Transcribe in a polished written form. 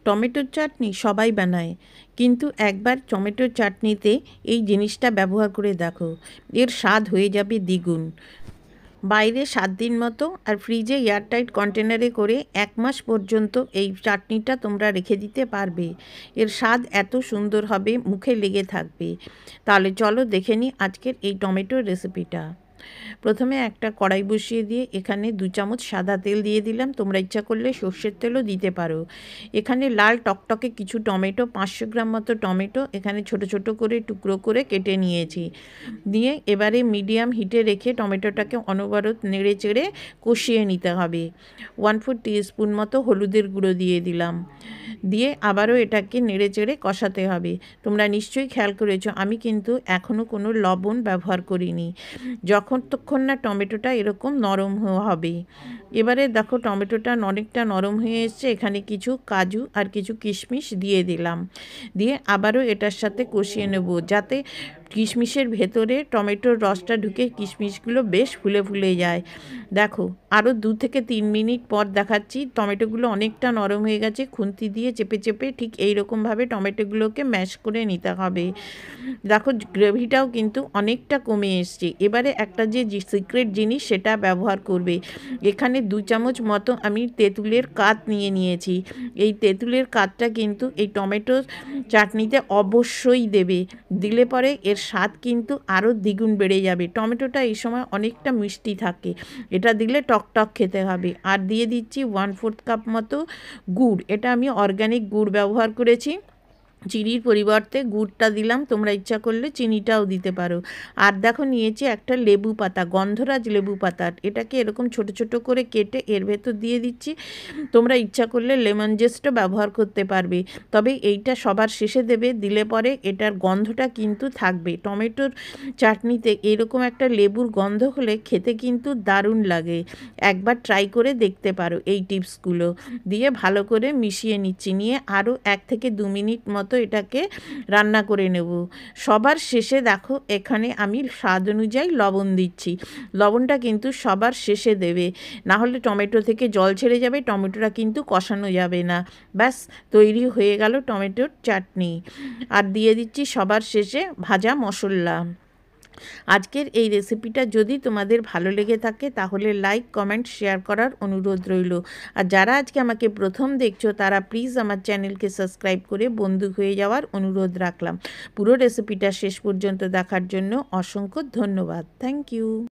টমেটোর চাটনি সবাই বানায়, কিন্তু একবার টমেটোর চাটনিতে এই জিনিসটা ব্যবহার করে দেখো, এর স্বাদ হয়ে যাবে দ্বিগুণ। বাইরে 7 দিন মতো আর ফ্রিজে এয়ারটাইট কন্টেনারে করে 1 মাস পর্যন্ত এই চাটনিটা তোমরা রেখে দিতে পারবে। এর স্বাদ এত সুন্দর হবে, মুখে লেগে থাকবে। তাহলে চলো দেখে নিই আজকের এই টমেটোর রেসিপিটা। প্রথমে একটা কড়াই বসিয়ে দিয়ে এখানে 2 চামচ সাদা তেল দিয়ে দিলাম। তোমরা ইচ্ছা করলে সর্ষের তেলও দিতে পারো। এখানে লাল টকটকে কিছু টমেটো, 500 গ্রাম মতো টমেটো এখানে ছোট ছোট করে টুকরো করে কেটে নিয়েছি। দিয়ে এবারে মিডিয়াম হিটে রেখে টমেটোটাকে অনবরত নেড়ে চেড়ে কষিয়ে নিতে হবে। 1/4 টিস্পুন মতো হলুদের গুঁড়ো দিয়ে দিলাম। দিয়ে আবারও এটাকে নেড়ে চেড়ে কষাতে হবে। তোমরা নিশ্চয়ই খেয়াল করেছো আমি কিন্তু এখনও কোনো লবণ ব্যবহার করিনি, যতক্ষণ না টমেটোটা এরকম নরম হবে। এবারে দেখো টমেটোটা অনেকটা নরম হয়ে এসছে। এখানে কিছু কাজু আর কিছু কিশমিশ দিয়ে দিলাম। দিয়ে আবারও এটার সাথে কষিয়ে নেব, যাতে কিশমিশের ভেতরে টমেটোর রসটা ঢুকে কিশমিশগুলো বেশ ফুলে ফুলে যায়। দেখো আরও 2 থেকে 3 মিনিট পর দেখাচ্ছি, টমেটোগুলো অনেকটা নরম হয়ে গেছে। খুন্তি দিয়ে চেপে চেপে ঠিক এই রকমভাবে টমেটোগুলোকে ম্যাশ করে নিতে হবে। দেখো গ্রেভিটাও কিন্তু অনেকটা কমে এসছে। এবারে একটা যে সিক্রেট জিনিস সেটা ব্যবহার করবে। এখানে 2 চামচ মতো আমি তেঁতুলের কাত নিয়ে নিয়েছি। এই তেঁতুলের কাতটা কিন্তু এই টমেটো চাটনিতে অবশ্যই দেবে। দিলে পরে এর স্বাদ কিন্তু আরও দ্বিগুণ বেড়ে যাবে। টমেটোটা এই সময় অনেকটা মিষ্টি থাকে, এটা দিলে টকটক খেতে হবে। আর দিয়ে দিচ্ছি 1/4 কাপ মতো গুড়। এটা আমি অর্গ্যানিক গুড় ব্যবহার করেছি, চিনির পরিবর্তে গুড়টা দিলাম। তোমরা ইচ্ছা করলে চিনিটাও দিতে পারো। আর দেখো নিয়েছি একটা লেবু পাতা, গন্ধরাজ লেবু পাতা। এটাকে এরকম ছোট ছোট করে কেটে এর ভেতর দিয়ে দিচ্ছি। তোমরা ইচ্ছা করলে লেমন জেস্টও ব্যবহার করতে পারবে, তবে এইটা সবার শেষে দেবে। দিলে পরে এটার গন্ধটা কিন্তু থাকবে। টমেটোর চাটনিতে এরকম একটা লেবুর গন্ধ হলে খেতে কিন্তু দারুণ লাগে। একবার ট্রাই করে দেখতে পারো এই টিপসগুলো। দিয়ে ভালো করে মিশিয়ে নিচ্ছি, নিয়ে আরও 1 থেকে 2 মিনিট মতো এটাকে রান্না করে নেব। সবার শেষে দেখো এখানে আমি স্বাদ অনুযায়ী লবণ দিচ্ছি। লবণটা কিন্তু সবার শেষে দেবে, না হলে টমেটো থেকে জল ছেড়ে যাবে, টমেটোটা কিন্তু কষানো যাবে না। ব্যাস তৈরি হয়ে গেল টমেটোর চাটনি। আর দিয়ে দিচ্ছি সবার শেষে ভাজা মশলা। আজকের এই রেসিপিটা যদি তোমাদের ভালো লেগে থাকে তাহলে লাইক, কমেন্ট, শেয়ার করার অনুরোধ রইল। আর যারা আজকে আমাকে প্রথম দেখছো তারা প্লিজ আমার চ্যানেলকে সাবস্ক্রাইব করে বন্ধু হয়ে যাওয়ার অনুরোধ রাখলাম। পুরো রেসিপিটা শেষ পর্যন্ত দেখার জন্য অসংখ্য ধন্যবাদ। Thank you.